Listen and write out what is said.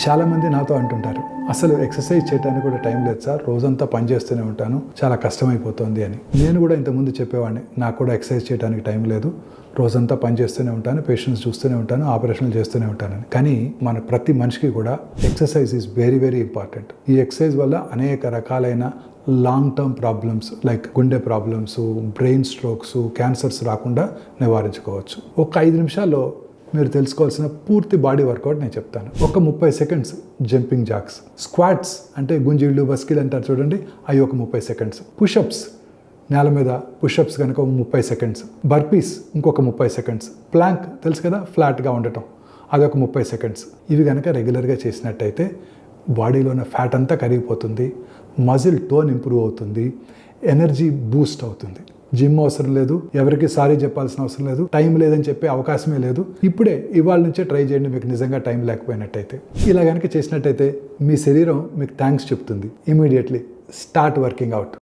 చాలామంది నాతో అంటుంటారు, అసలు ఎక్సర్సైజ్ చేయడానికి కూడా టైం లేదు సార్, రోజంతా పని చేస్తూనే ఉంటాను, చాలా కష్టమైపోతుంది అని. నేను కూడా ఇంతకుముందు చెప్పేవాడిని, నాకు కూడా ఎక్సర్సైజ్ చేయడానికి టైం లేదు, రోజంతా పని చేస్తూనే ఉంటాను, పేషెంట్స్ చూస్తూనే ఉంటాను, ఆపరేషన్లు చేస్తూనే ఉంటానని. కానీ మన ప్రతి మనిషికి కూడా exercise is very very important. ఈ ఎక్సర్సైజ్ వల్ల అనేక రకాలైన లాంగ్ టర్మ్ ప్రాబ్లమ్స్ లైక్ గుండె ప్రాబ్లమ్స్, బ్రెయిన్ స్ట్రోక్స్, క్యాన్సర్స్ రాకుండా నివారించుకోవచ్చు. ఒక 5 నిమిషాల్లో మీరు తెలుసుకోవాల్సిన పూర్తి బాడీ వర్కౌట్ నేను చెప్తాను. ఒక 30 సెకండ్స్ జంపింగ్ జాక్స్, స్క్వాట్స్ అంటే గుంజీళ్ళు బస్కిల్ అంటారు చూడండి, అవి ఒక 30 సెకండ్స్, పుషప్స్ నేల మీద పుషప్స్ కనుక 30 సెకండ్స్, బర్పీస్ ఇంకొక 30 సెకండ్స్, ప్లాంక్ తెలుసు కదా ఫ్లాట్గా ఉండటం, అదొక 30 సెకండ్స్. ఇవి కనుక రెగ్యులర్గా చేసినట్టయితే బాడీలో ఉన్న ఫ్యాట్ అంతా కరిగిపోతుంది, మజిల్ టోన్ ఇంప్రూవ్ అవుతుంది, ఎనర్జీ బూస్ట్ అవుతుంది. జిమ్ అవసరం లేదు, ఎవరికి సారీ చెప్పాల్సిన అవసరం లేదు, టైం లేదని చెప్పే అవకాశమే లేదు. ఇప్పుడే ఇవాళ నుంచే ట్రై చేయండి, మీకు నిజంగా టైం లేకపోయినట్టయితే. ఇలా కనుక చేసినట్టయితే మీ శరీరం మీకు థ్యాంక్స్ చెప్తుంది. Immediately start working out.